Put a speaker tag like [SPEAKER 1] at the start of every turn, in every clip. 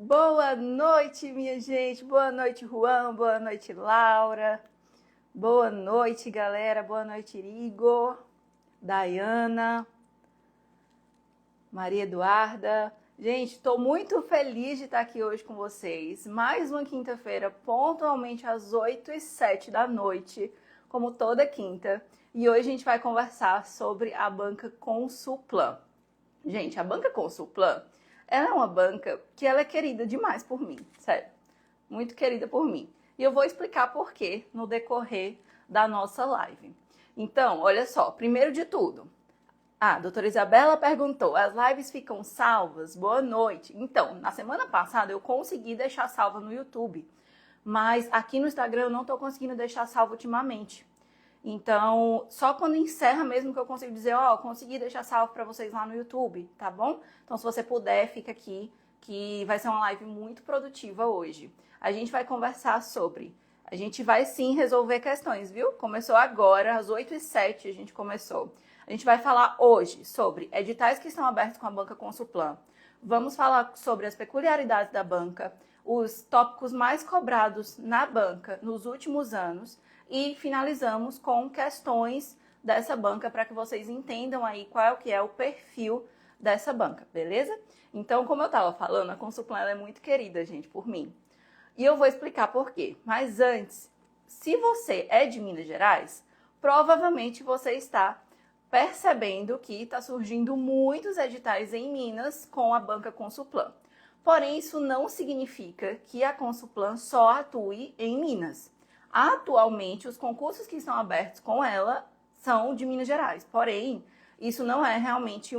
[SPEAKER 1] Boa noite, minha gente. Boa noite, Juan. Boa noite, Laura. Boa noite, galera. Boa noite, Igor, Dayana, Maria Eduarda. Gente, estou muito feliz de estar aqui hoje com vocês. Mais uma quinta-feira, pontualmente às 8h07 da noite, como toda quinta. E hoje a gente vai conversar sobre a banca Consulplan. Gente, a banca Consulplan, ela é uma banca que ela é querida demais por mim, sério, muito querida por mim. E eu vou explicar por quê no decorrer da nossa live. Então, olha só, primeiro de tudo, a doutora Isabela perguntou, as lives ficam salvas? Boa noite. Então, na semana passada eu consegui deixar salva no YouTube, mas aqui no Instagram eu não estou conseguindo deixar salva ultimamente. Então, só quando encerra mesmo que eu consigo dizer, consegui deixar salvo para vocês lá no YouTube, tá bom? Então, se você puder, fica aqui, que vai ser uma live muito produtiva hoje. A gente vai conversar sobre, a gente vai sim resolver questões, viu? Começou agora, às 8h07 a gente começou. A gente vai falar hoje sobre editais que estão abertos com a banca Consulplan. Vamos falar sobre as peculiaridades da banca, os tópicos mais cobrados na banca nos últimos anos, e finalizamos com questões dessa banca para que vocês entendam aí qual que é o perfil dessa banca, beleza? Então, como eu estava falando, a Consulplan é muito querida, gente, por mim. E eu vou explicar por quê. Mas antes, se você é de Minas Gerais, provavelmente você está percebendo que está surgindo muitos editais em Minas com a banca Consulplan. Porém, isso não significa que a Consulplan só atue em Minas. Atualmente, os concursos que estão abertos com ela são de Minas Gerais. Porém, isso não é realmente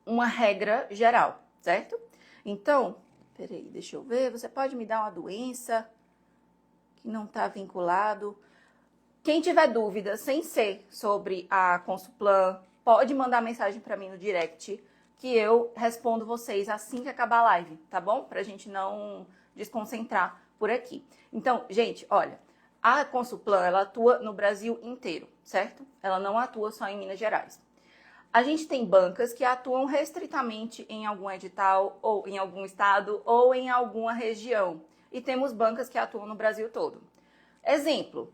[SPEAKER 1] uma regra geral, certo? Então, peraí, deixa eu ver. Você pode me dar uma doença que não está vinculado? Quem tiver dúvida, sem ser sobre a Consulplan, pode mandar mensagem para mim no direct, que eu respondo vocês assim que acabar a live, tá bom? Pra gente não desconcentrar por aqui. Então, gente, olha, a Consulplan, ela atua no Brasil inteiro, certo? Ela não atua só em Minas Gerais. A gente tem bancas que atuam restritamente em algum edital, ou em algum estado, ou em alguma região. E temos bancas que atuam no Brasil todo. Exemplo,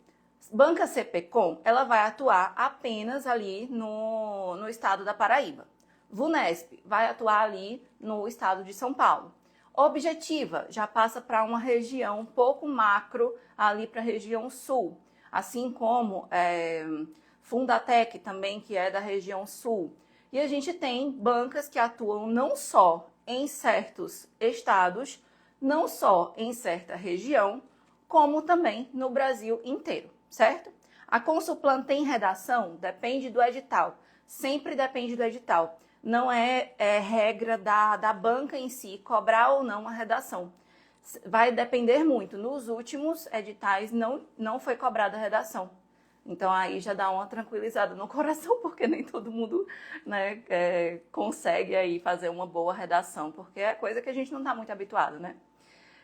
[SPEAKER 1] banca CPCom, ela vai atuar apenas ali no estado da Paraíba. VUNESP vai atuar ali no estado de São Paulo. Objetiva já passa para uma região um pouco macro, ali para a região sul, assim como Fundatec também, que é da região sul. E a gente tem bancas que atuam não só em certos estados, não só em certa região, como também no Brasil inteiro, certo? A Consulplan tem redação? Depende do edital, sempre depende do edital. Não é regra da banca em si cobrar ou não a redação. Vai depender muito. Nos últimos editais não foi cobrada a redação. Então aí já dá uma tranquilizada no coração, porque nem todo mundo, né, consegue aí fazer uma boa redação, porque é coisa que a gente não está muito habituado, né?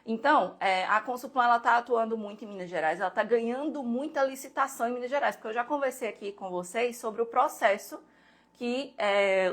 [SPEAKER 1] Então, a Consulplan, ela está atuando muito em Minas Gerais, ela está ganhando muita licitação em Minas Gerais, porque eu já conversei aqui com vocês sobre o processo que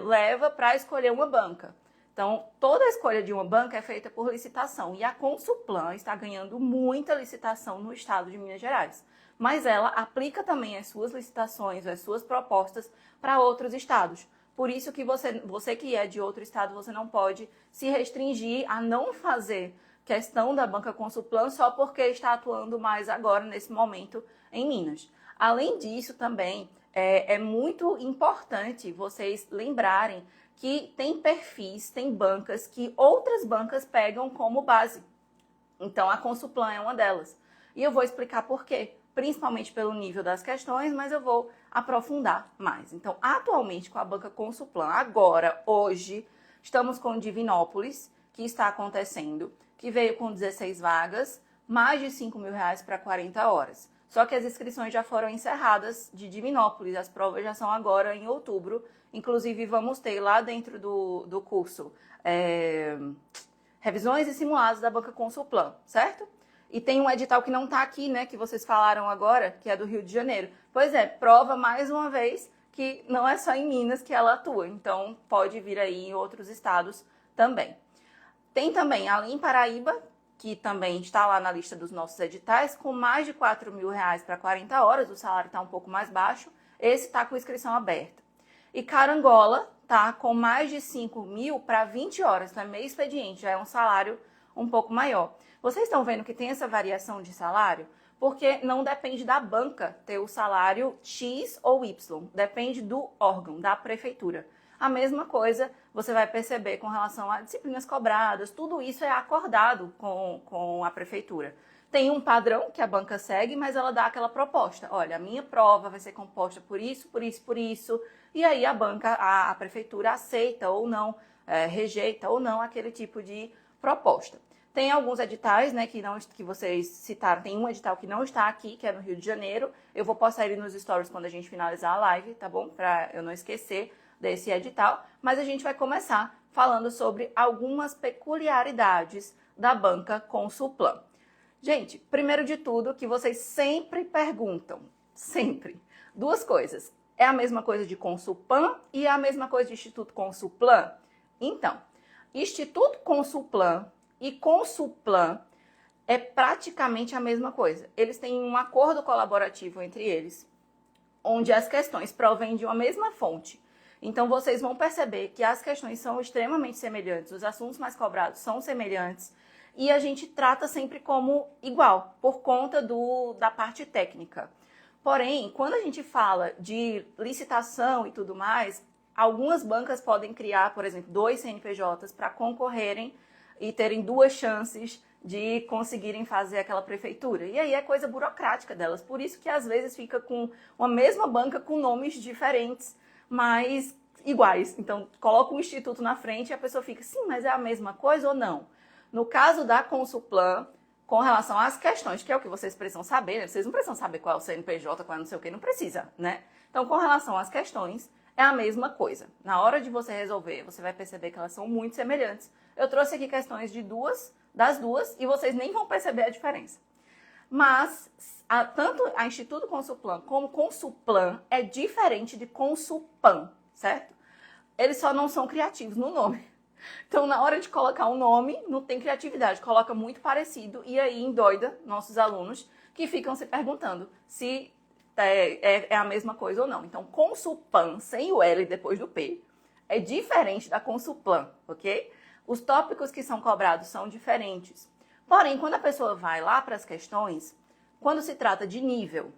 [SPEAKER 1] leva para escolher uma banca. Então, toda a escolha de uma banca é feita por licitação. E a Consulplan está ganhando muita licitação no estado de Minas Gerais. Mas ela aplica também as suas licitações, as suas propostas para outros estados. Por isso que você que é de outro estado, você não pode se restringir a não fazer questão da banca Consulplan só porque está atuando mais agora, nesse momento, em Minas. Além disso, também, é muito importante vocês lembrarem que tem perfis, tem bancas que outras bancas pegam como base. Então, a Consulplan é uma delas. E eu vou explicar por quê, principalmente pelo nível das questões, mas eu vou aprofundar mais. Então, atualmente, com a banca Consulplan, agora, hoje, estamos com Divinópolis, que está acontecendo, que veio com 16 vagas, mais de R$5.000 para 40 horas. Só que as inscrições já foram encerradas de Divinópolis, as provas já são agora em outubro. Inclusive, vamos ter lá dentro do curso revisões e simulados da banca Consulplan, certo? E tem um edital que não está aqui, né, que vocês falaram agora, que é do Rio de Janeiro. Pois é, prova mais uma vez que não é só em Minas que ela atua, então pode vir aí em outros estados também. Tem também a Lim Paraíba, que também está lá na lista dos nossos editais, com mais de R$ 4.000 para 40 horas, o salário está um pouco mais baixo, esse está com inscrição aberta. E Carangola está com mais de 5.000 para 20 horas, então é meio expediente, já é um salário um pouco maior. Vocês estão vendo que tem essa variação de salário? Porque não depende da banca ter o salário X ou Y, depende do órgão, da prefeitura. A mesma coisa você vai perceber com relação a disciplinas cobradas, tudo isso é acordado com a prefeitura. Tem um padrão que a banca segue, mas ela dá aquela proposta. Olha, a minha prova vai ser composta por isso, por isso, por isso. E aí a banca, a prefeitura aceita ou não, rejeita ou não aquele tipo de proposta. Tem alguns editais, né, que vocês citaram. Tem um edital que não está aqui, que é no Rio de Janeiro. Eu vou postar ele nos stories quando a gente finalizar a live, tá bom? Para eu não esquecer desse edital. Mas a gente vai começar falando sobre algumas peculiaridades da banca Consulplan. Gente, primeiro de tudo, que vocês sempre perguntam, sempre, duas coisas. É a mesma coisa de Consulpan e é a mesma coisa de Instituto Consulplan? Então, Instituto Consulplan e Consulplan é praticamente a mesma coisa. Eles têm um acordo colaborativo entre eles, onde as questões provêm de uma mesma fonte. Então, vocês vão perceber que as questões são extremamente semelhantes, os assuntos mais cobrados são semelhantes, e a gente trata sempre como igual, por conta da parte técnica. Porém, quando a gente fala de licitação e tudo mais, algumas bancas podem criar, por exemplo, 2 CNPJs para concorrerem e terem 2 chances de conseguirem fazer aquela prefeitura. E aí é coisa burocrática delas, por isso que às vezes fica com uma mesma banca com nomes diferentes, mas iguais. Então, coloca um instituto na frente e a pessoa fica, sim, mas é a mesma coisa ou não? No caso da Consulplan, com relação às questões, que é o que vocês precisam saber, né? Vocês não precisam saber qual é o CNPJ, qual é não sei o que, não precisa, né? Então, com relação às questões, é a mesma coisa. Na hora de você resolver, você vai perceber que elas são muito semelhantes. Eu trouxe aqui questões das duas, e vocês nem vão perceber a diferença. Mas, tanto a Instituto Consulplan como Consulplan é diferente de Consulpan, certo? Eles só não são criativos no nome. Então, na hora de colocar um nome, não tem criatividade, coloca muito parecido e aí endoida nossos alunos que ficam se perguntando se é a mesma coisa ou não. Então, Consulpan, sem o L depois do P, é diferente da Consulplan, ok? Os tópicos que são cobrados são diferentes. Porém, quando a pessoa vai lá para as questões, quando se trata de nível,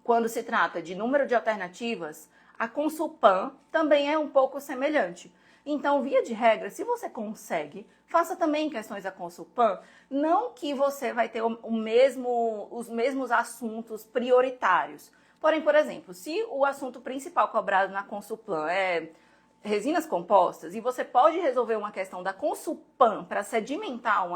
[SPEAKER 1] quando se trata de número de alternativas, a Consulpan também é um pouco semelhante. Então, via de regra, se você consegue, faça também questões da Consulpan, não que você vai ter os mesmos assuntos prioritários. Porém, por exemplo, se o assunto principal cobrado na Consulplan é resinas compostas, e você pode resolver uma questão da Consulpan para sedimentar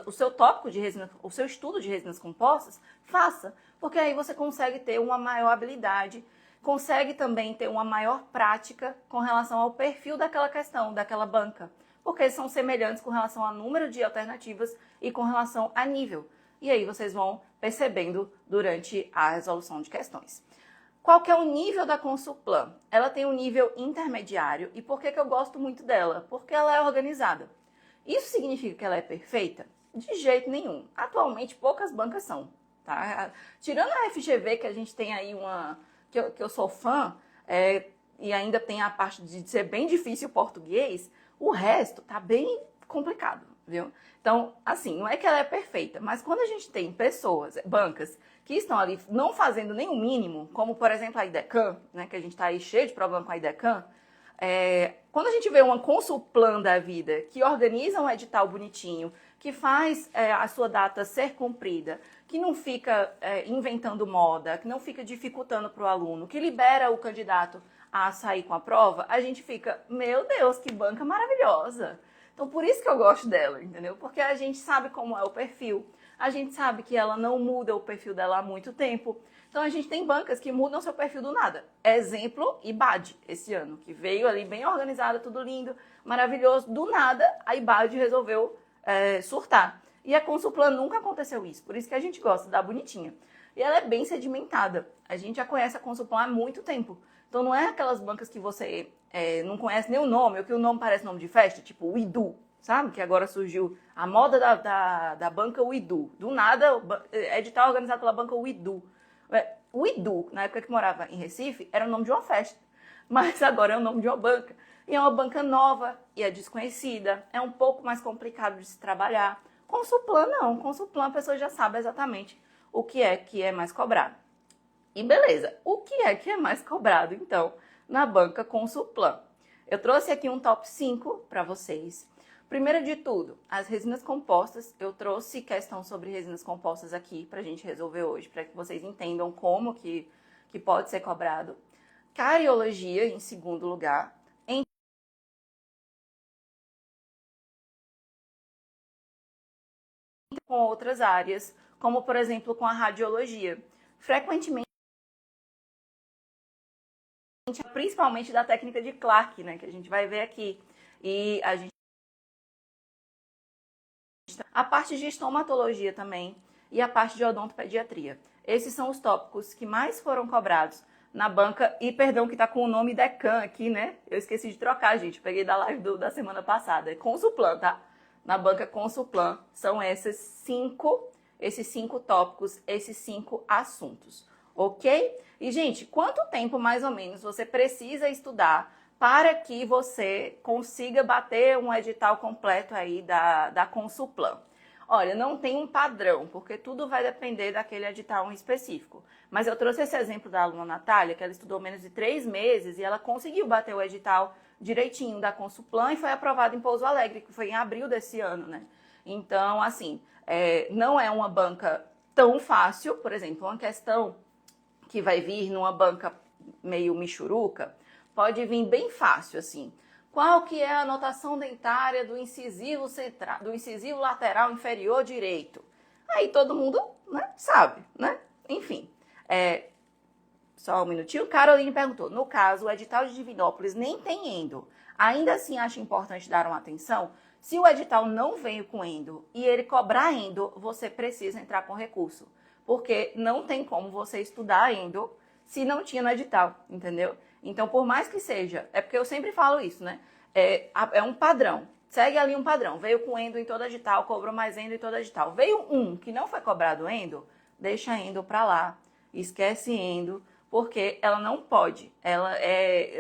[SPEAKER 1] o seu tópico de resina, o seu estudo de resinas compostas, faça, porque aí você consegue ter uma maior habilidade, consegue também ter uma maior prática com relação ao perfil daquela questão, daquela banca, porque eles são semelhantes com relação ao número de alternativas e com relação a nível. E aí vocês vão percebendo durante a resolução de questões. Qual que é o nível da Consulplan? Ela tem um nível intermediário. E por que eu gosto muito dela? Porque ela é organizada. Isso significa que ela é perfeita? De jeito nenhum. Atualmente, poucas bancas são. Tá? Tirando a FGV, que a gente tem aí que eu sou fã, e ainda tem a parte de ser bem difícil o português, o resto tá bem complicado, viu? Então, assim, não é que ela é perfeita, mas quando a gente tem bancas, que estão ali não fazendo nem o mínimo, como, por exemplo, a IDECAM, né, que a gente está aí cheio de problema com a IDECAM, quando a gente vê uma Consulplan da vida, que organiza um edital bonitinho, que faz a sua data ser cumprida, que não fica inventando moda, que não fica dificultando para o aluno, que libera o candidato a sair com a prova, a gente fica, meu Deus, que banca maravilhosa. Então, por isso que eu gosto dela, entendeu? Porque a gente sabe como é o perfil, a gente sabe que ela não muda o perfil dela há muito tempo. Então, a gente tem bancas que mudam seu perfil do nada. Exemplo, IBAD, esse ano, que veio ali bem organizada, tudo lindo, maravilhoso. Do nada, a IBAD resolveu surtar. E a Consulplan nunca aconteceu isso, por isso que a gente gosta da bonitinha. E ela é bem sedimentada. A gente já conhece a Consulplan há muito tempo. Então não é aquelas bancas que você não conhece nem o nome, ou que o nome parece nome de festa, tipo o Idu, sabe? Que agora surgiu a moda da banca Uidu. Do nada, edital organizado pela banca Uidu. O Idu, na época que morava em Recife, era o nome de uma festa, mas agora é o nome de uma banca. E é uma banca nova e é desconhecida, é um pouco mais complicado de se trabalhar. Consulplan não, Consulplan a pessoa já sabe exatamente o que é mais cobrado. E beleza, o que é mais cobrado, então, na banca Consulplan? Eu trouxe aqui um top 5 para vocês. Primeiro de tudo, as resinas compostas. Eu trouxe questão sobre resinas compostas aqui para a gente resolver hoje, para que vocês entendam como que pode ser cobrado. Cariologia, em segundo lugar. Com outras áreas, como por exemplo com a radiologia. Frequentemente, principalmente da técnica de Clark, né, que a gente vai ver aqui. E a parte de estomatologia também e a parte de odontopediatria. Esses são os tópicos que mais foram cobrados na banca. E perdão que tá com o nome Decan aqui, né? Eu esqueci de trocar, gente. Peguei da live da semana passada. É Consulplan, tá? Na banca Consulplan são esses cinco tópicos, esses 5 assuntos, ok? E, gente, quanto tempo mais ou menos você precisa estudar para que você consiga bater um edital completo aí da Consulplan? Olha, não tem um padrão, porque tudo vai depender daquele edital em específico. Mas eu trouxe esse exemplo da aluna Natália, que ela estudou menos de 3 meses e ela conseguiu bater o edital direitinho da Consulplan e foi aprovada em Pouso Alegre, que foi em abril desse ano, né? Então, assim, não é uma banca tão fácil. Por exemplo, uma questão que vai vir numa banca meio michuruca, pode vir bem fácil, assim. Qual que é a anotação dentária do incisivo central, do incisivo lateral inferior direito? Aí todo mundo, né, sabe, né? Enfim, só um minutinho. Caroline perguntou, no caso, o edital de Divinópolis nem tem endo. Ainda assim, acho importante dar uma atenção? Se o edital não veio com endo e ele cobrar endo, você precisa entrar com recurso. Porque não tem como você estudar endo se não tinha no edital, entendeu? Então, por mais que seja, é porque eu sempre falo isso, né? É um padrão, segue ali um padrão. Veio com endo em toda edital, cobrou mais endo em toda edital. Veio um que não foi cobrado endo, deixa endo pra lá, esquece endo, porque ela não pode.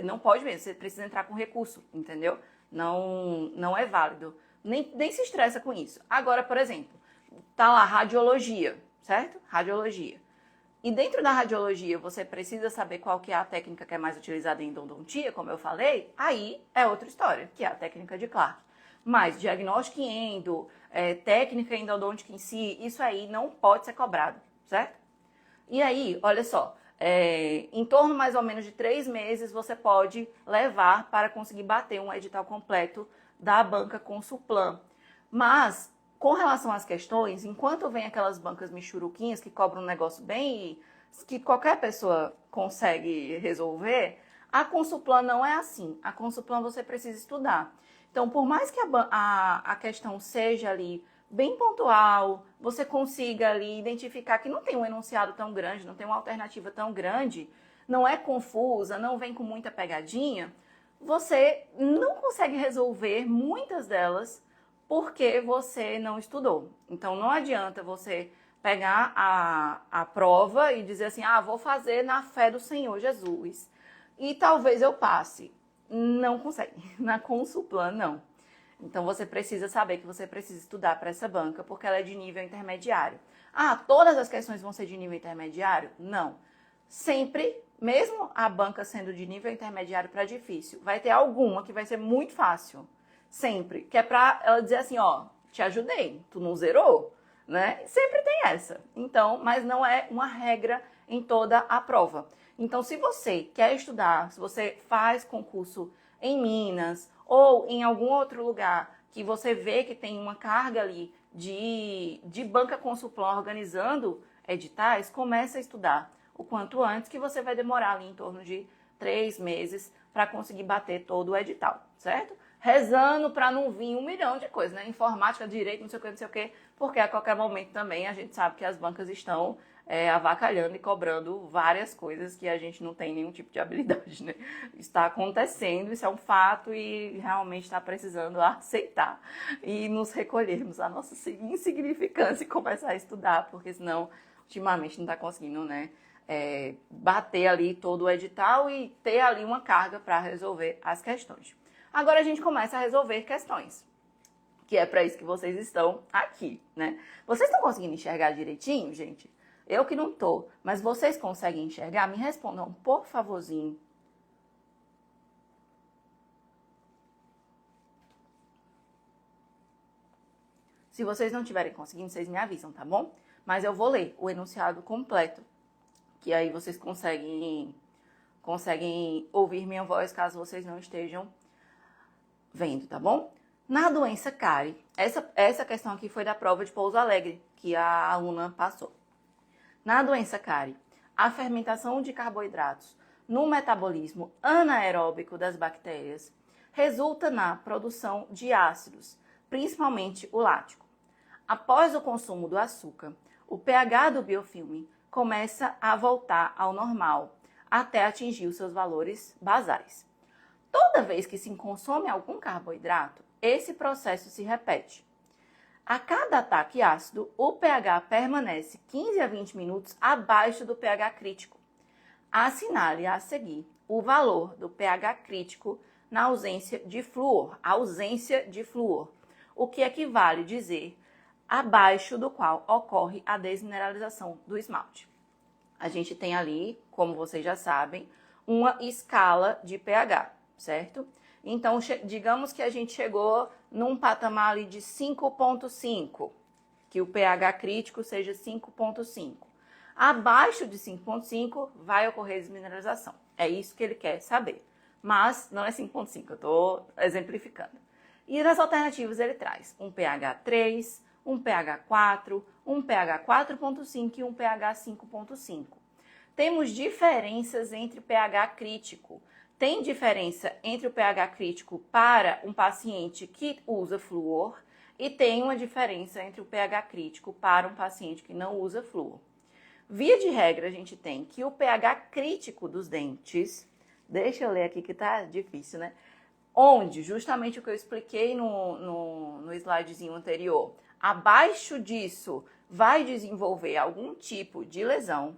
[SPEAKER 1] Não pode mesmo, você precisa entrar com recurso, entendeu? Não é válido. Nem se estressa com isso. Agora, por exemplo, tá lá radiologia, certo? Radiologia. E dentro da radiologia, você precisa saber qual que é a técnica que é mais utilizada em endodontia, como eu falei, aí é outra história, que é a técnica de Clark. Mas diagnóstico em endo, técnica endodôntica em si, isso aí não pode ser cobrado, certo? E aí, olha só, em torno mais ou menos de 3 meses você pode levar para conseguir bater um edital completo da banca Consulplan. Mas, com relação às questões, enquanto vem aquelas bancas michuruquinhas que cobram um negócio bem que qualquer pessoa consegue resolver, a Consulplan não é assim. A Consulplan você precisa estudar. Então, por mais que a questão seja ali bem pontual, você consiga ali identificar que não tem um enunciado tão grande, não tem uma alternativa tão grande, não é confusa, não vem com muita pegadinha, você não consegue resolver muitas delas porque você não estudou. Então, não adianta você pegar a prova e dizer assim, vou fazer na fé do Senhor Jesus e talvez eu passe. Não consegue. Na Consulplan, não. Então, você precisa saber que você precisa estudar para essa banca, porque ela é de nível intermediário. Todas as questões vão ser de nível intermediário? Não. Sempre, mesmo a banca sendo de nível intermediário para difícil, vai ter alguma que vai ser muito fácil. Sempre. Que é para ela dizer assim, te ajudei, tu não zerou, né? Sempre tem essa. Então, mas não é uma regra em toda a prova. Então, se você quer estudar, se você faz concurso em Minas ou em algum outro lugar que você vê que tem uma carga ali de banca Consulplan organizando editais, comece a estudar o quanto antes, que você vai demorar ali em torno de 3 meses para conseguir bater todo o edital, certo? Rezando para não vir 1 milhão de coisas, né? Informática, direito, não sei o que, porque a qualquer momento também a gente sabe que as bancas estão avacalhando e cobrando várias coisas que a gente não tem nenhum tipo de habilidade, né? Está acontecendo, isso é um fato e realmente está precisando aceitar e nos recolhermos a nossa insignificância e começar a estudar, porque senão, ultimamente, não está conseguindo, né? Bater ali todo o edital e ter ali uma carga para resolver as questões. Agora a gente começa a resolver questões, que é para isso que vocês estão aqui, né? Vocês estão conseguindo enxergar direitinho, gente? Eu que não tô, mas vocês conseguem enxergar? Me respondam, por favorzinho. Se vocês não estiverem conseguindo, vocês me avisam, tá bom? Mas eu vou ler o enunciado completo, que aí vocês conseguem ouvir minha voz caso vocês não estejam vendo, tá bom? Na doença cárie, essa questão aqui foi da prova de Pouso Alegre, que a aluna passou. Na doença cárie, a fermentação de carboidratos no metabolismo anaeróbico das bactérias resulta na produção de ácidos, principalmente o lático. Após o consumo do açúcar, o pH do biofilme começa a voltar ao normal, até atingir os seus valores basais. Toda vez que se consome algum carboidrato, esse processo se repete. A cada ataque ácido, o pH permanece 15 a 20 minutos abaixo do pH crítico. Assinale a seguir o valor do pH crítico na ausência de flúor, o que equivale a dizer abaixo do qual ocorre a desmineralização do esmalte. A gente tem ali, como vocês já sabem, uma escala de pH, certo? Então, digamos que a gente chegou num patamar ali de 5,5, que o pH crítico seja 5,5. Abaixo de 5,5 vai ocorrer desmineralização. É isso que ele quer saber. Mas não é 5,5, eu estou exemplificando. E nas alternativas ele traz um pH 3, um pH 4, um pH 4,5 e um pH 5,5. Temos diferenças entre pH crítico. Tem diferença entre o pH crítico para um paciente que usa flúor e tem uma diferença entre o pH crítico para um paciente que não usa flúor. Via de regra, a gente tem que o pH crítico dos dentes, deixa eu ler aqui que tá difícil, né? Onde, justamente o que eu expliquei no slidezinho anterior, abaixo disso vai desenvolver algum tipo de lesão,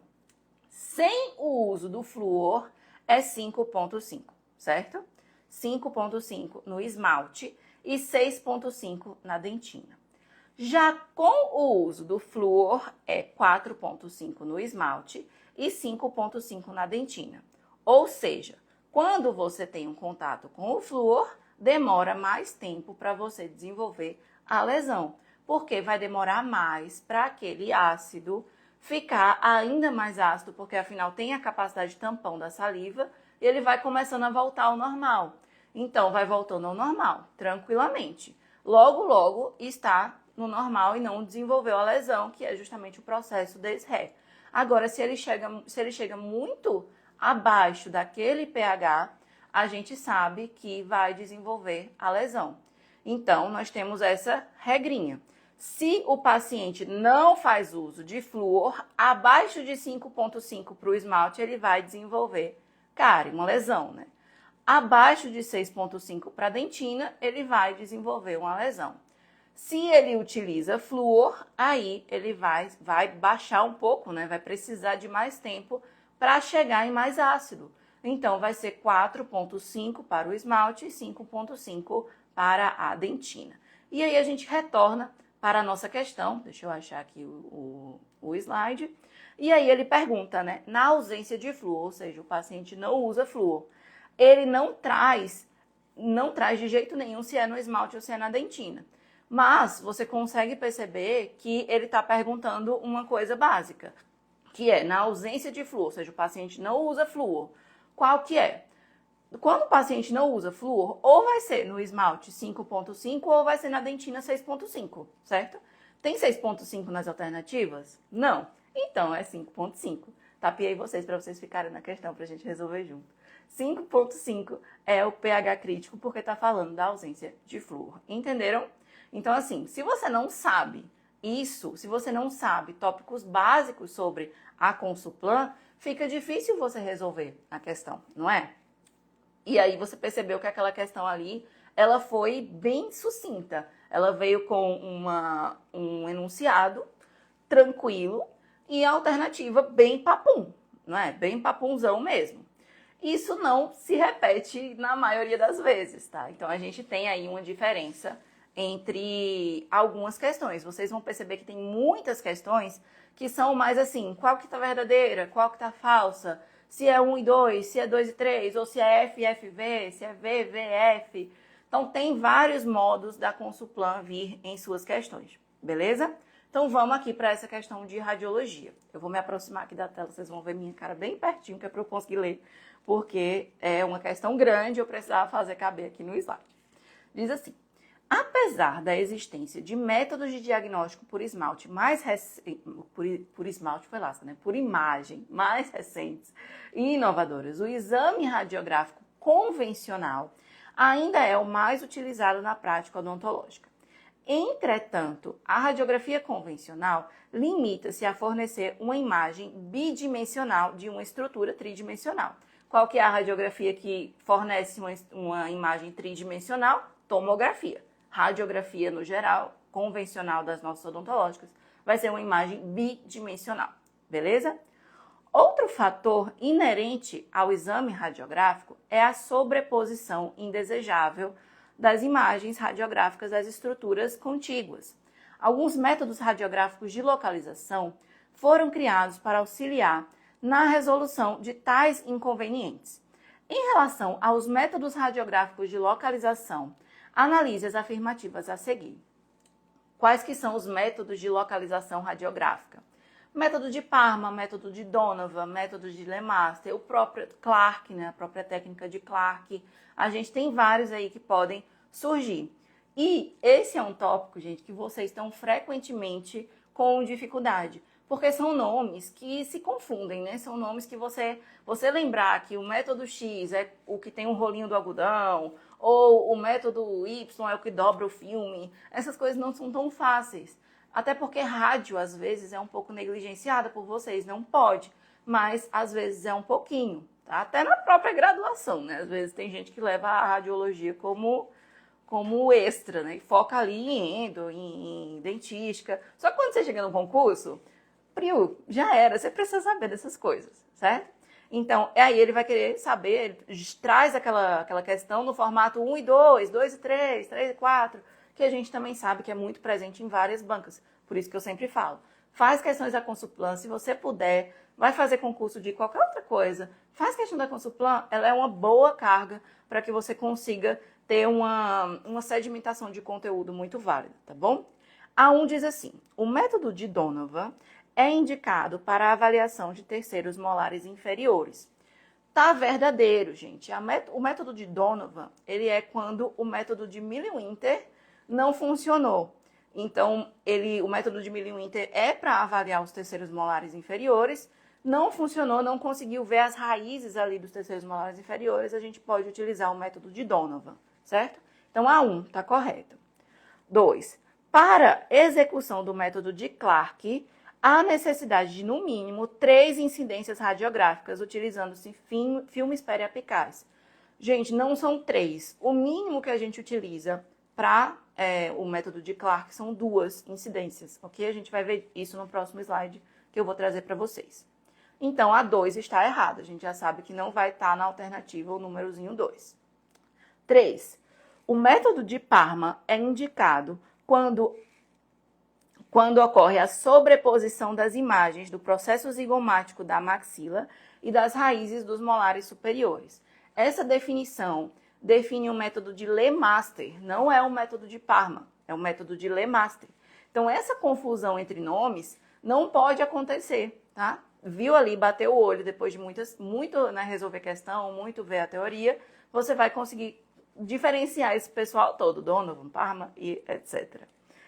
[SPEAKER 1] sem o uso do flúor, é 5,5, certo? 5,5 no esmalte e 6,5 na dentina. Já com o uso do flúor, é 4,5 no esmalte e 5,5 na dentina. Ou seja, quando você tem um contato com o flúor, demora mais tempo para você desenvolver a lesão, porque vai demorar mais para aquele ácido ficar ainda mais ácido, porque afinal tem a capacidade de tampão da saliva e ele vai começando a voltar ao normal. Então, vai voltando ao normal, tranquilamente. Logo, logo está no normal e não desenvolveu a lesão, que é justamente o processo DESRE. Agora, se ele chega muito abaixo daquele pH, a gente sabe que vai desenvolver a lesão. Então, nós temos essa regrinha. Se o paciente não faz uso de flúor, abaixo de 5,5 para o esmalte, ele vai desenvolver cárie, uma lesão, né? Abaixo de 6,5 para a dentina, ele vai desenvolver uma lesão. Se ele utiliza flúor, aí ele vai baixar um pouco, né? Vai precisar de mais tempo para chegar em mais ácido. Então, vai ser 4,5 para o esmalte e 5,5 para a dentina. E aí a gente retorna para a nossa questão, deixa eu achar aqui o slide, e aí ele pergunta, né, na ausência de flúor, ou seja, o paciente não usa flúor, ele não traz de jeito nenhum se é no esmalte ou se é na dentina, mas você consegue perceber que ele está perguntando uma coisa básica, que é na ausência de flúor, ou seja, o paciente não usa flúor, qual que é? Quando o paciente não usa flúor, ou vai ser no esmalte 5,5 ou vai ser na dentina 6,5, certo? Tem 6,5 nas alternativas? Não. Então, é 5,5. Tapiei vocês para vocês ficarem na questão para a gente resolver junto. 5,5 é o pH crítico porque está falando da ausência de flúor. Entenderam? Então, assim, se você não sabe isso, se você não sabe tópicos básicos sobre a Consulplan, fica difícil você resolver a questão, não é? E aí você percebeu que aquela questão ali, ela foi bem sucinta. Ela veio com um enunciado tranquilo e a alternativa bem papum, não é? Bem papunzão mesmo. Isso não se repete na maioria das vezes, tá? Então a gente tem aí uma diferença entre algumas questões. Vocês vão perceber que tem muitas questões que são mais assim, qual que tá verdadeira, qual que tá falsa, se é 1 e 2, se é 2 e 3, ou se é F e FV, se é V, VF. Então tem vários modos da Consulplan vir em suas questões, beleza? Então vamos aqui para essa questão de radiologia. Eu vou me aproximar aqui da tela, vocês vão ver minha cara bem pertinho, que é para eu conseguir ler, porque é uma questão grande, eu precisava fazer caber aqui no slide. Diz assim: apesar da existência de métodos de diagnóstico por esmalte por esmalte foi lasca, né? Por imagem mais recentes e inovadoras, o exame radiográfico convencional ainda é o mais utilizado na prática odontológica. Entretanto, a radiografia convencional limita-se a fornecer uma imagem bidimensional de uma estrutura tridimensional. Qual que é a radiografia que fornece uma imagem tridimensional? Tomografia. Radiografia, no geral, convencional das nossas odontológicas, vai ser uma imagem bidimensional, beleza? Outro fator inerente ao exame radiográfico é a sobreposição indesejável das imagens radiográficas das estruturas contíguas. Alguns métodos radiográficos de localização foram criados para auxiliar na resolução de tais inconvenientes. Em relação aos métodos radiográficos de localização, analise as afirmativas a seguir. Quais que são os métodos de localização radiográfica? Método de Parma, método de Donovan, método de Lemaster, o próprio Clark, né, a própria técnica de Clark. A gente tem vários aí que podem surgir. E esse é um tópico, gente, que vocês estão frequentemente com dificuldade, porque são nomes que se confundem, né? São nomes que você lembrar que o método X é o que tem um rolinho do algodão, ou o método Y é o que dobra o filme. Essas coisas não são tão fáceis. Até porque rádio, às vezes, é um pouco negligenciada por vocês. Não pode, mas às vezes é um pouquinho. Tá? Até na própria graduação, né? Às vezes tem gente que leva a radiologia como extra, né? E foca ali em endo, em dentística. Só que quando você chega no concurso, já era. Você precisa saber dessas coisas, certo? Então, aí ele vai querer saber, ele traz aquela questão no formato 1 e 2, 2 e 3, 3 e 4, que a gente também sabe que é muito presente em várias bancas. Por isso que eu sempre falo, faz questões da Consulplan, se você puder, vai fazer concurso de qualquer outra coisa, faz questão da Consulplan, ela é uma boa carga para que você consiga ter uma sedimentação de conteúdo muito válida, tá bom? A 1 diz assim: o método de Donovan é indicado para a avaliação de terceiros molares inferiores. Tá verdadeiro, gente. O método de Donovan, ele é quando o método de Milley-Winter não funcionou. Então, o método de Milley-Winter é para avaliar os terceiros molares inferiores, não funcionou, não conseguiu ver as raízes ali dos terceiros molares inferiores, a gente pode utilizar o método de Donovan, certo? Então, a 1 está correto. 2. Para execução do método de Clark, há necessidade de, no mínimo, 3 incidências radiográficas, utilizando-se filmes periapicais. Gente, não são 3. O mínimo que a gente utiliza para o método de Clark são 2 incidências, ok? A gente vai ver isso no próximo slide que eu vou trazer para vocês. Então, a 2 está errada. A gente já sabe que não vai estar na alternativa o númerozinho 2. 3. O método de Parma é indicado quando ocorre a sobreposição das imagens do processo zigomático da maxila e das raízes dos molares superiores. Essa definição define o método de Lemaster, não é o método de Parma, é o método de Lemaster. Então, essa confusão entre nomes não pode acontecer, tá? Viu ali, bateu o olho depois de muito né, resolver questão, muito ver a teoria, você vai conseguir diferenciar esse pessoal todo, Donovan, Parma e etc.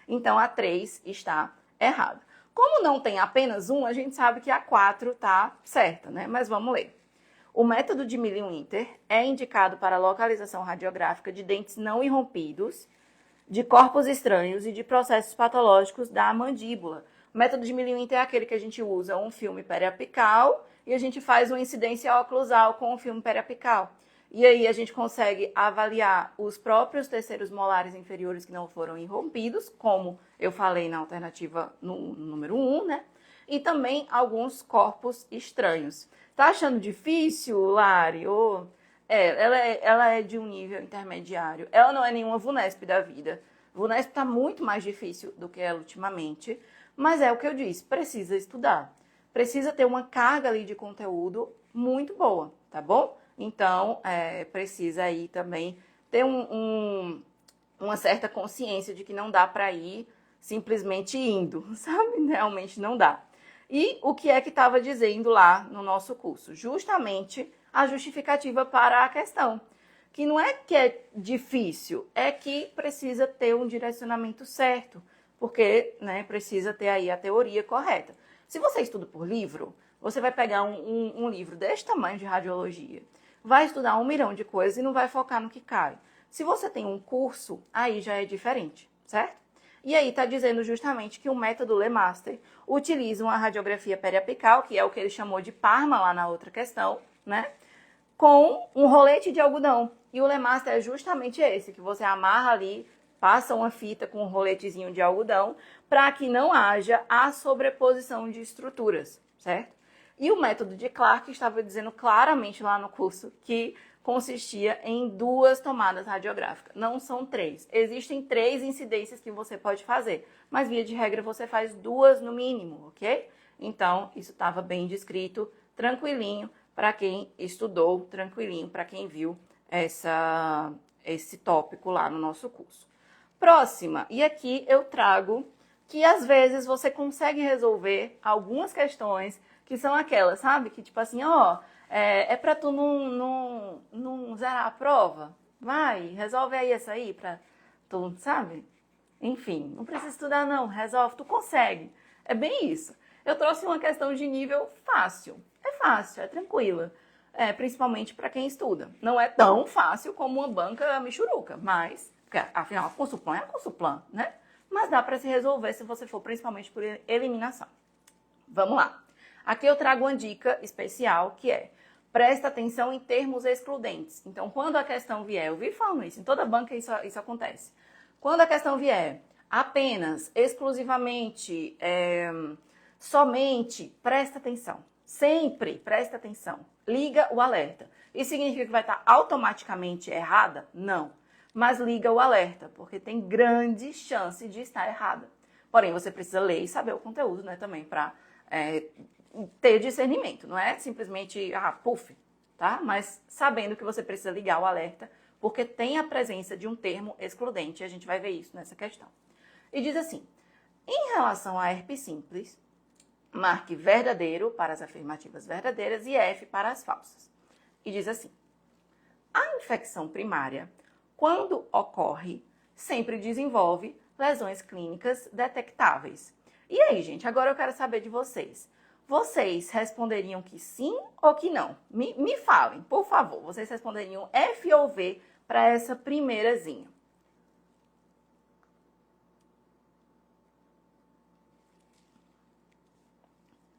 [SPEAKER 1] Então, a 3 está errada. Como não tem apenas um, a gente sabe que a 4 está certa, né? Mas vamos ler. O método de Milley-Winter é indicado para a localização radiográfica de dentes não irrompidos de corpos estranhos e de processos patológicos da mandíbula. O método de Milliwinter é aquele que a gente usa um filme periapical e a gente faz uma incidência oclusal com o filme periapical. E aí a gente consegue avaliar os próprios terceiros molares inferiores que não foram irrompidos, como eu falei na alternativa no número 1, né? E também alguns corpos estranhos. Tá achando difícil, Lari? Ela é de um nível intermediário. Ela não é nenhuma VUNESP da vida. VUNESP está muito mais difícil do que ela ultimamente. Mas é o que eu disse, precisa estudar. Precisa ter uma carga ali de conteúdo muito boa, tá bom? Então, precisa aí também ter uma certa consciência de que não dá para ir simplesmente indo, sabe? Realmente não dá. E o que é que estava dizendo lá no nosso curso? Justamente a justificativa para a questão. Que não é que é difícil, é que precisa ter um direcionamento certo, porque né, precisa ter aí a teoria correta. Se você estuda por livro, você vai pegar um livro deste tamanho de radiologia, vai estudar 1 milhão de coisas e não vai focar no que cai. Se você tem um curso, aí já é diferente, certo? E aí está dizendo justamente que o método LeMaster utiliza uma radiografia periapical, que é o que ele chamou de Parma lá na outra questão, né? Com um rolete de algodão. E o LeMaster é justamente esse, que você amarra ali, passa uma fita com um roletezinho de algodão, para que não haja a sobreposição de estruturas, certo? E o método de Clark estava dizendo claramente lá no curso que consistia em 2 tomadas radiográficas. Não são 3. Existem 3 incidências que você pode fazer, mas via de regra você faz 2 no mínimo, ok? Então, isso estava bem descrito, tranquilinho para quem estudou, tranquilinho para quem viu esse tópico lá no nosso curso. Próxima, e aqui eu trago que às vezes você consegue resolver algumas questões que são aquelas, sabe? Que tipo assim, é pra tu não zerar a prova? Vai, resolve aí essa aí pra tu, sabe? Enfim, não precisa estudar não, resolve, tu consegue. É bem isso. Eu trouxe uma questão de nível fácil. É fácil, é tranquila. Principalmente para quem estuda. Não é tão fácil como uma banca michuruca, mas, afinal, a Consulplan é a Consulplan, né? Mas dá para se resolver se você for principalmente por eliminação. Vamos lá. Aqui eu trago uma dica especial que é: presta atenção em termos excludentes. Então, quando a questão vier, eu vi falando isso, em toda banca isso acontece. Quando a questão vier apenas, exclusivamente, somente, presta atenção. Sempre presta atenção. Liga o alerta. Isso significa que vai estar automaticamente errada? Não. Mas liga o alerta, porque tem grande chance de estar errada. Porém, você precisa ler e saber o conteúdo, né, também, para ter discernimento. Não é simplesmente, puf, tá? Mas sabendo que você precisa ligar o alerta, porque tem a presença de um termo excludente, e a gente vai ver isso nessa questão. E diz assim: em relação a herpes simples, marque verdadeiro para as afirmativas verdadeiras e F para as falsas. E diz assim: a infecção primária, quando ocorre, sempre desenvolve lesões clínicas detectáveis. E aí, gente, agora eu quero saber de vocês. Vocês responderiam que sim ou que não? Me falem, por favor. Vocês responderiam F ou V para essa primeirazinha?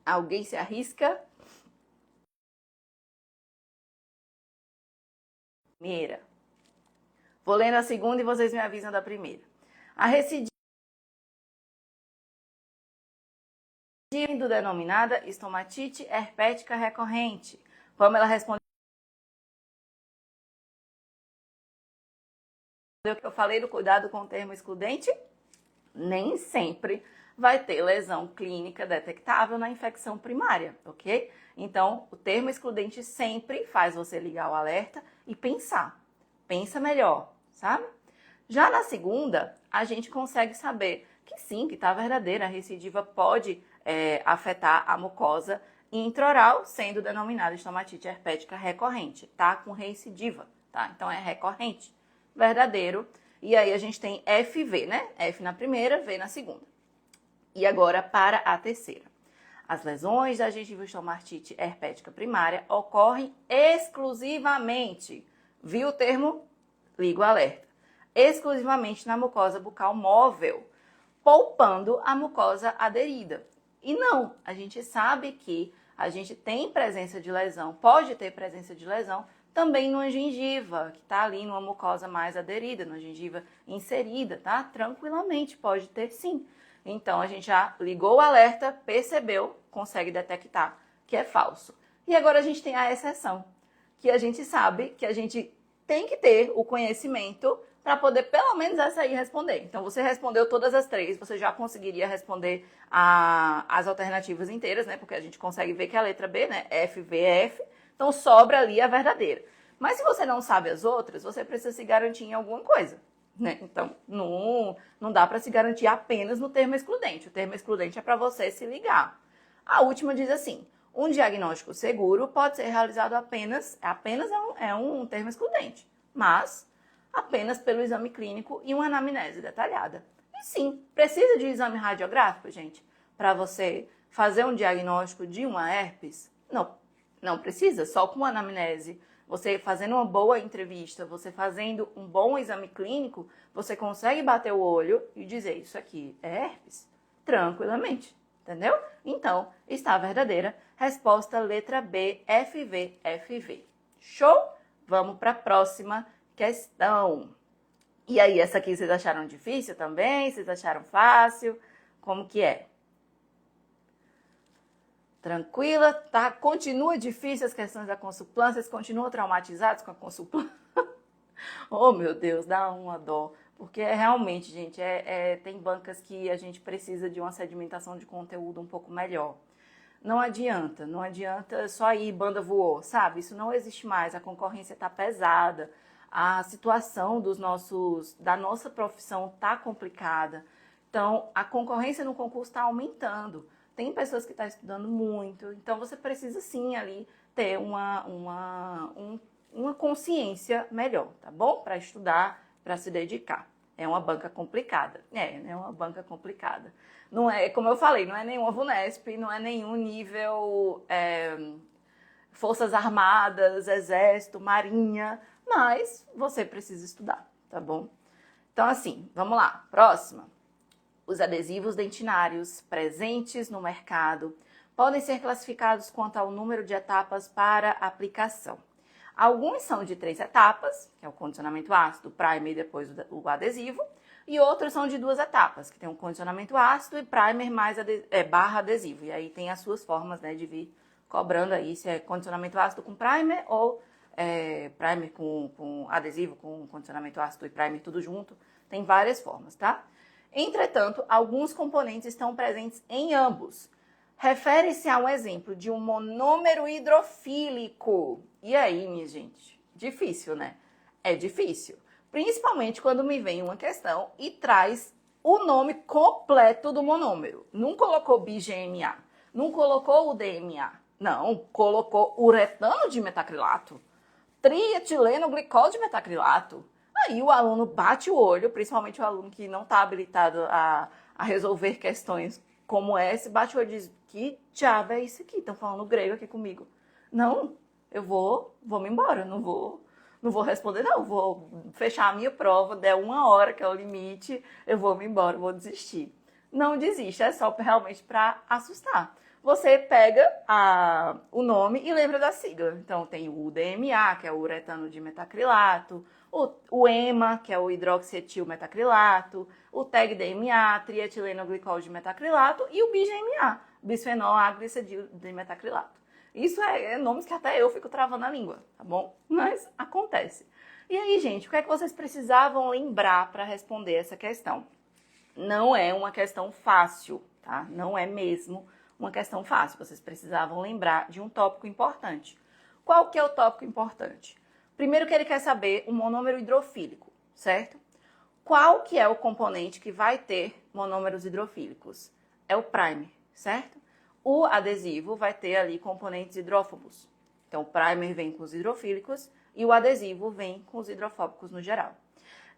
[SPEAKER 1] Alguém se arrisca? Primeira. Vou lendo a segunda e vocês me avisam da primeira. A recidiva denominada estomatite herpética recorrente. Como ela respondeu o que eu falei do cuidado com o termo excludente? Nem sempre vai ter lesão clínica detectável na infecção primária, ok? Então, o termo excludente sempre faz você ligar o alerta e pensar. Pensa melhor, sabe? Já na segunda, a gente consegue saber que sim, que está verdadeira. A recidiva pode afetar a mucosa intraoral, sendo denominada estomatite herpética recorrente, tá? Com recidiva, tá? Então, é recorrente. Verdadeiro. E aí a gente tem FV, né? F na primeira, V na segunda. E agora para a terceira. As lesões da gengivostomatite herpética primária ocorrem exclusivamente, viu o termo? Liga o alerta. exclusivamente na mucosa bucal móvel, poupando a mucosa aderida. E não, a gente sabe que a gente tem presença de lesão, pode ter presença de lesão também numa gengiva, que está ali numa mucosa mais aderida, numa gengiva inserida, tá? Tranquilamente, pode ter sim. Então, a gente já ligou o alerta, percebeu, consegue detectar que é falso. E agora a gente tem a exceção, que a gente sabe que a gente tem que ter o conhecimento para poder pelo menos essa aí responder. Então, você respondeu todas as três, você já conseguiria responder as alternativas inteiras, né? Porque a gente consegue ver que a letra B, né? F, V, F. Então, sobra ali a verdadeira. Mas se você não sabe as outras, você precisa se garantir em alguma coisa, né? Então, não dá para se garantir apenas no termo excludente. O termo excludente é para você se ligar. A última diz assim: um diagnóstico seguro pode ser realizado apenas é um termo excludente, mas apenas pelo exame clínico e uma anamnese detalhada. E sim, precisa de exame radiográfico, gente, para você fazer um diagnóstico de uma herpes? Não precisa, só com uma anamnese. Você fazendo uma boa entrevista, você fazendo um bom exame clínico, você consegue bater o olho e dizer, isso aqui é herpes, tranquilamente, entendeu? Então, está verdadeira. Resposta letra B, FV, FV. Show? Vamos para a próxima questão. E aí, essa aqui vocês acharam difícil também? Vocês acharam fácil? Como que é? Tranquila, tá? Continua difícil as questões da Consulplan? Vocês continuam traumatizados com a Consulplan? Oh, meu Deus, dá uma dó. Porque realmente, gente, tem bancas que a gente precisa de uma sedimentação de conteúdo um pouco melhor. Não adianta só ir, banda voou, sabe? Isso não existe mais, a concorrência tá pesada, a situação da nossa profissão tá complicada. Então, a concorrência no concurso está aumentando. Tem pessoas que estão estudando muito, então você precisa sim ali ter uma consciência melhor, tá bom? Para estudar, para se dedicar. É uma banca complicada. É uma banca complicada. Não é, como eu falei, não é nenhuma VUNESP, não é nenhum nível Forças Armadas, Exército, Marinha, mas você precisa estudar, tá bom? Então, assim, vamos lá. Próxima. Os adesivos dentinários presentes no mercado podem ser classificados quanto ao número de etapas para aplicação. Alguns são de 3 etapas, que é o condicionamento ácido, o primer e depois o adesivo, e outros são de 2 etapas, que tem um condicionamento ácido e primer mais barra adesivo. E aí tem as suas formas, né, de vir cobrando aí se é condicionamento ácido com primer ou primer com adesivo, com condicionamento ácido e primer tudo junto. Tem várias formas, tá? Entretanto, alguns componentes estão presentes em ambos. Refere-se a um exemplo de um monômero hidrofílico. E aí, minha gente? Difícil, né? É difícil. Principalmente quando me vem uma questão e traz o nome completo do monômero. Não colocou BGMA, não colocou o DMA. Não, colocou uretano de metacrilato, trietileno glicol de metacrilato. Aí o aluno bate o olho, principalmente o aluno que não está habilitado a resolver questões como essa, bate o olho e diz, que diabo é isso aqui? Estão falando grego aqui comigo. Não, eu vou me embora, não vou responder não, vou fechar a minha prova, der 1 hora, que é o limite, eu vou me embora, vou desistir. Não desiste, é só realmente para assustar. Você pega o nome e lembra da sigla. Então tem o DMA, que é o uretano de metacrilato, o EMA, que é o hidroxietil metacrilato, o TEG-DMA, trietileno glicol de metacrilato, e o BGMA, bisfenol A gliceril de metacrilato. Isso é nomes que até eu fico travando a língua, tá bom? Mas acontece. E aí, gente, o que é que vocês precisavam lembrar para responder essa questão? Não é uma questão fácil, tá? Não é mesmo uma questão fácil. Vocês precisavam lembrar de um tópico importante. Qual que é o tópico importante? Primeiro que ele quer saber o monômero hidrofílico, certo? Qual que é o componente que vai ter monômeros hidrofílicos? É o primer, certo? O adesivo vai ter ali componentes hidrófobos. Então, o primer vem com os hidrofílicos e o adesivo vem com os hidrofóbicos no geral.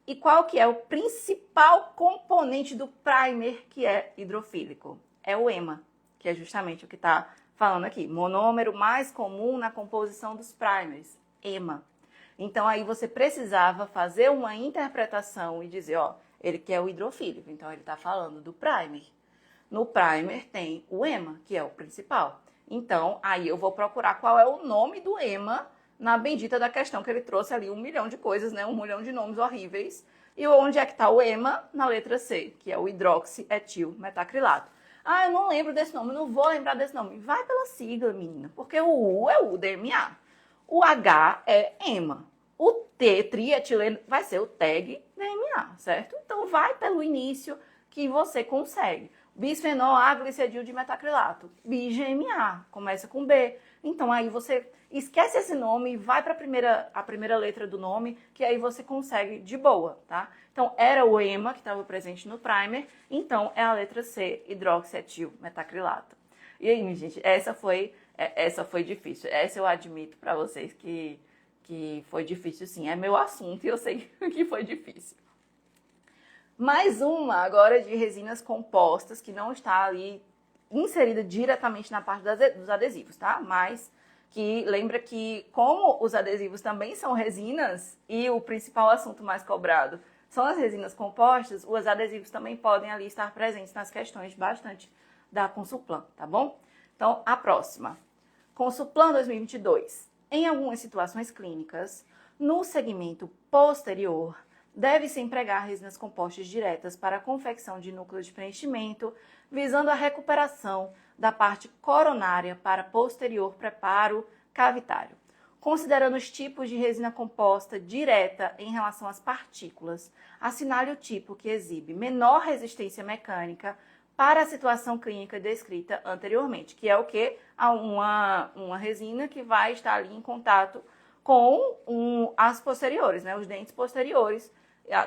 [SPEAKER 1] E qual que é o principal componente do primer que é hidrofílico? É o EMA, que é justamente o que está falando aqui. Monômero mais comum na composição dos primers, EMA. Então aí você precisava fazer uma interpretação e dizer, ó, ele quer o hidrofílico, então ele está falando do primer. No primer tem o ema, que é o principal. Então, aí eu vou procurar qual é o nome do ema na bendita da questão que ele trouxe ali 1 milhão de coisas, né? 1 milhão de nomes horríveis. E onde é que está o ema? Na letra C, que é o hidroxietilmetacrilato. Ah, eu não lembro desse nome, não vou lembrar desse nome. Vai pela sigla, menina, porque o U é o DMA. O H é ema. O T, trietileno, vai ser o TEG DMA, certo? Então, vai pelo início que você consegue. Bisfenol A, gliceril de metacrilato. BGMA, começa com B. Então, aí você esquece esse nome e vai para a primeira letra do nome, que aí você consegue de boa, tá? Então, era o ema que estava presente no primer, então é a letra C, hidroxietilmetacrilato. E aí, minha gente, essa foi difícil. Essa eu admito para vocês que foi difícil, sim. É meu assunto e eu sei que foi difícil. Mais uma agora de resinas compostas, que não está ali inserida diretamente na parte dos adesivos, tá? Mas que lembra que como os adesivos também são resinas e o principal assunto mais cobrado são as resinas compostas, os adesivos também podem ali estar presentes nas questões bastante da Consulplan, tá bom? Então, a próxima. Consulplan 2022. Em algumas situações clínicas, no segmento posterior, deve-se empregar resinas compostas diretas para a confecção de núcleos de preenchimento, visando a recuperação da parte coronária para posterior preparo cavitário. Considerando os tipos de resina composta direta em relação às partículas, assinale o tipo que exibe menor resistência mecânica para a situação clínica descrita anteriormente, que é o que? Uma resina que vai estar ali em contato com as posteriores, né? Os dentes posteriores,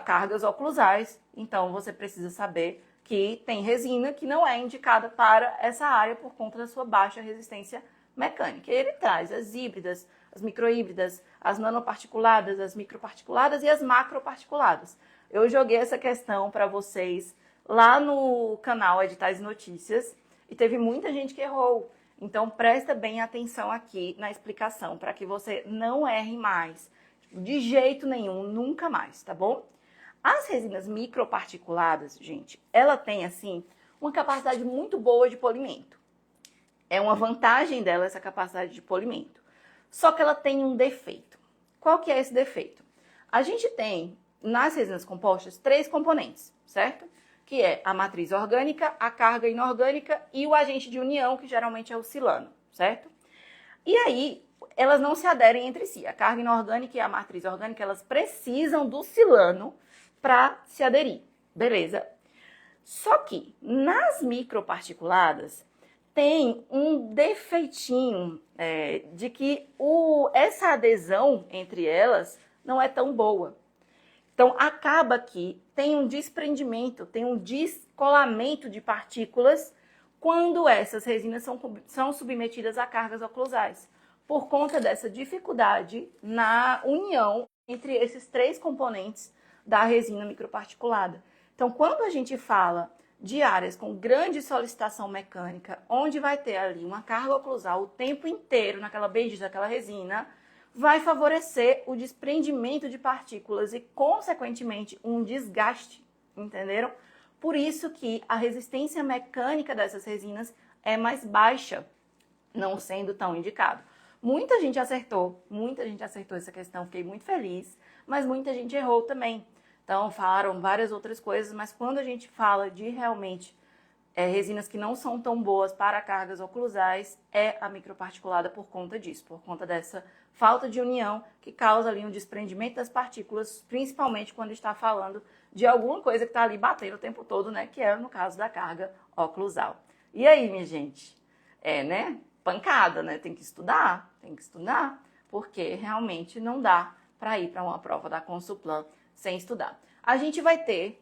[SPEAKER 1] cargas oclusais. Então, você precisa saber que tem resina que não é indicada para essa área por conta da sua baixa resistência mecânica. Ele traz as híbridas, as microhíbridas, as nanoparticuladas, as microparticuladas e as macroparticuladas. Eu joguei essa questão para vocês lá no canal Editais e Notícias e teve muita gente que errou. Então, presta bem atenção aqui na explicação para que você não erre mais. De jeito nenhum, nunca mais, tá bom? As resinas microparticuladas, gente, ela tem, assim, uma capacidade muito boa de polimento. É uma vantagem dela essa capacidade de polimento. Só que ela tem um defeito. Qual que é esse defeito? A gente tem, nas resinas compostas, 3 componentes, certo? Que é a matriz orgânica, a carga inorgânica e o agente de união, que geralmente é o silano, certo? E aí, elas não se aderem entre si. A carga inorgânica e a matriz orgânica, elas precisam do silano para se aderir, beleza? Só que nas microparticuladas tem um defeitinho de que essa adesão entre elas não é tão boa. Então, acaba que tem um desprendimento, tem um descolamento de partículas quando essas resinas são submetidas a cargas oclusais, por conta dessa dificuldade na união entre esses 3 componentes da resina microparticulada. Então, quando a gente fala de áreas com grande solicitação mecânica, onde vai ter ali uma carga oclusal o tempo inteiro naquela bendita daquela resina, vai favorecer o desprendimento de partículas e, consequentemente, um desgaste, entenderam? Por isso que a resistência mecânica dessas resinas é mais baixa, não sendo tão indicado. Muita gente acertou essa questão, fiquei muito feliz, mas muita gente errou também. Então, falaram várias outras coisas, mas quando a gente fala de realmente resinas que não são tão boas para cargas oclusais, é a microparticulada por conta disso, por conta dessa falta de união que causa ali um desprendimento das partículas, principalmente quando está falando de alguma coisa que está ali batendo o tempo todo, né? Que é no caso da carga oclusal. E aí, minha gente? Né? Pancada, né? Tem que estudar, porque realmente não dá para ir para uma prova da Consulplan sem estudar. A gente vai ter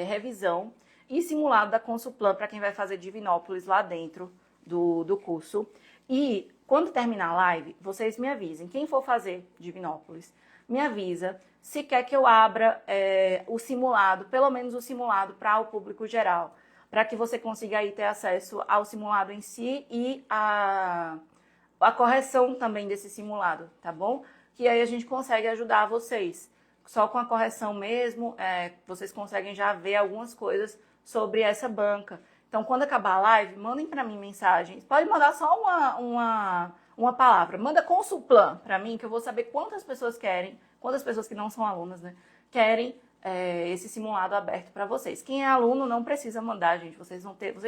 [SPEAKER 1] revisão e simulado da Consulplan para quem vai fazer Divinópolis lá dentro do curso. E quando terminar a live, vocês me avisem. Quem for fazer Divinópolis, me avisa se quer que eu abra o simulado, pelo menos o simulado para o público geral, para que você consiga aí ter acesso ao simulado em si e a correção também desse simulado, tá bom? que aí a gente consegue ajudar vocês. Só com a correção mesmo, vocês conseguem já ver algumas coisas sobre essa banca. Então, quando acabar a live, mandem para mim mensagens. Pode mandar só uma palavra. Manda Consulplan para mim, que eu vou saber quantas pessoas querem, quantas pessoas que não são alunas, né, querem esse simulado aberto para vocês. Quem é aluno não precisa mandar, gente. Vocês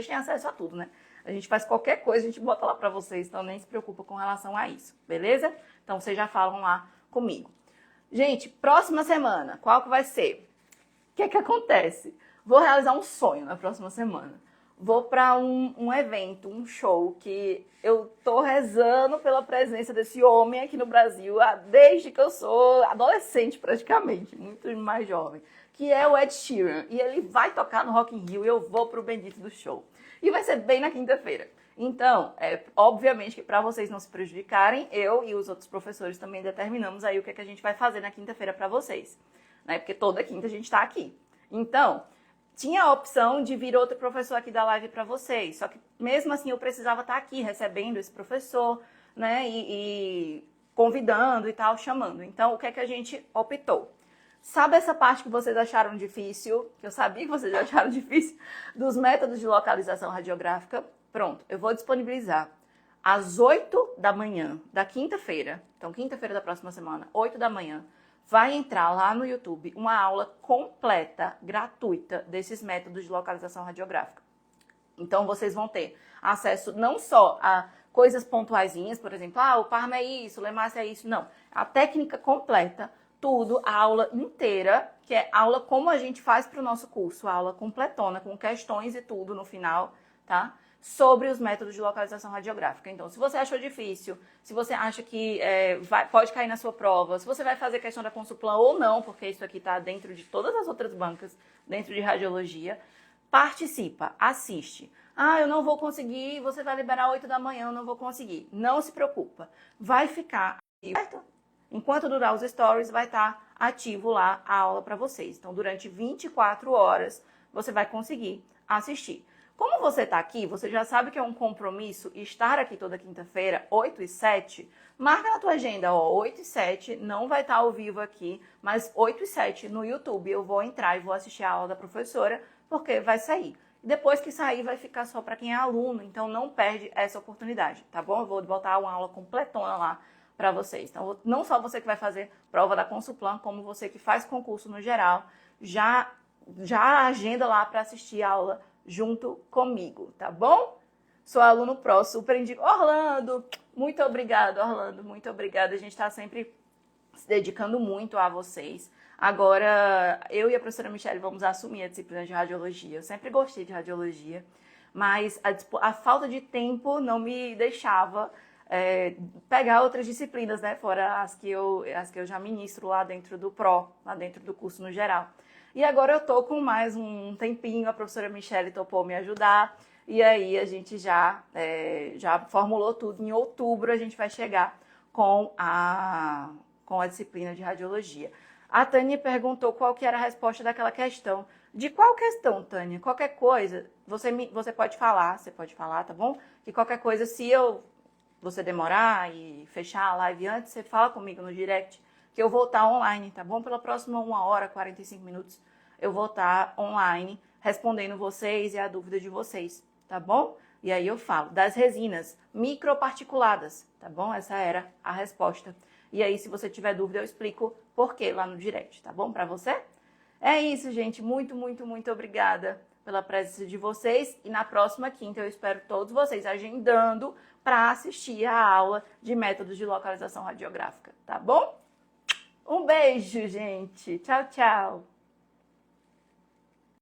[SPEAKER 1] têm acesso a tudo, né? A gente faz qualquer coisa, a gente bota lá para vocês, então nem se preocupa com relação a isso, beleza? Então, vocês já falam lá comigo. Gente, próxima semana, qual que vai ser? O que acontece? Vou realizar um sonho na próxima semana. Vou para um evento, um show que eu tô rezando pela presença desse homem aqui no Brasil desde que eu sou adolescente praticamente, muito mais jovem, que é o Ed Sheeran. E ele vai tocar no Rock in Rio e eu vou pro bendito do show. E vai ser bem na quinta-feira. Então, obviamente que para vocês não se prejudicarem, eu e os outros professores também determinamos aí o que a gente vai fazer na quinta-feira para vocês, né? Porque toda quinta a gente está aqui. Então, tinha a opção de vir outro professor aqui da live para vocês, só que mesmo assim eu precisava estar aqui recebendo esse professor, né? E convidando e tal, chamando. Então, o que a gente optou? Sabe essa parte que vocês acharam difícil, que eu sabia que vocês acharam difícil, dos métodos de localização radiográfica? Pronto, eu vou disponibilizar às 8 da manhã da quinta-feira, então quinta-feira da próxima semana, 8 da manhã, vai entrar lá no YouTube uma aula completa, gratuita, desses métodos de localização radiográfica. Então, vocês vão ter acesso não só a coisas pontuaisinhas, por exemplo, o Parma é isso, o Lemasse é isso, não. A técnica completa, tudo, a aula inteira, que é aula como a gente faz para o nosso curso, a aula completona, com questões e tudo no final, tá? Sobre os métodos de localização radiográfica. Então, se você achou difícil, se você acha que pode cair na sua prova, se você vai fazer questão da Consulplan ou não, porque isso aqui está dentro de todas as outras bancas, dentro de radiologia, participa, assiste. Eu não vou conseguir, você vai liberar 8 da manhã, eu não vou conseguir. Não se preocupa, vai ficar ativo. Enquanto durar os stories, vai estar ativo lá a aula para vocês. Então, durante 24 horas, você vai conseguir assistir. Como você está aqui, você já sabe que é um compromisso estar aqui toda quinta-feira, 8 e 7. Marca na tua agenda, 8 e 7, não vai estar ao vivo aqui, mas 8 e 7 no YouTube eu vou entrar e vou assistir a aula da professora, porque vai sair. Depois que sair, vai ficar só para quem é aluno, então não perde essa oportunidade, tá bom? Eu vou botar uma aula completona lá para vocês. Então, não só você que vai fazer prova da Consulplan, como você que faz concurso no geral, já agenda lá para assistir a aula junto comigo, tá bom? Sou aluno pró, super indico. Orlando, muito obrigado, Orlando, muito obrigada. A gente está sempre se dedicando muito a vocês. Agora, eu e a professora Michelle vamos assumir a disciplina de radiologia. Eu sempre gostei de radiologia, mas a falta de tempo não me deixava pegar outras disciplinas, né? Fora as que eu já ministro lá dentro do pró, lá dentro do curso no geral. E agora eu tô com mais um tempinho, a professora Michelle topou me ajudar, e aí a gente já formulou tudo. Em outubro a gente vai chegar com a disciplina de radiologia. A Tânia perguntou qual que era a resposta daquela questão. De qual questão, Tânia? Qualquer coisa, você pode falar, tá bom? Que qualquer coisa, se você demorar e fechar a live antes, você fala comigo no direct, que eu vou estar online, tá bom? Pela próxima 1 hora, 45 minutos, eu vou estar online respondendo vocês e a dúvida de vocês, tá bom? E aí eu falo das resinas microparticuladas, tá bom? Essa era a resposta. E aí, se você tiver dúvida, eu explico por quê lá no direct, tá bom? Pra você? É isso, gente. Muito, muito, muito obrigada pela presença de vocês. E na próxima quinta eu espero todos vocês agendando para assistir a aula de métodos de localização radiográfica, tá bom? Um beijo, gente. Tchau, tchau.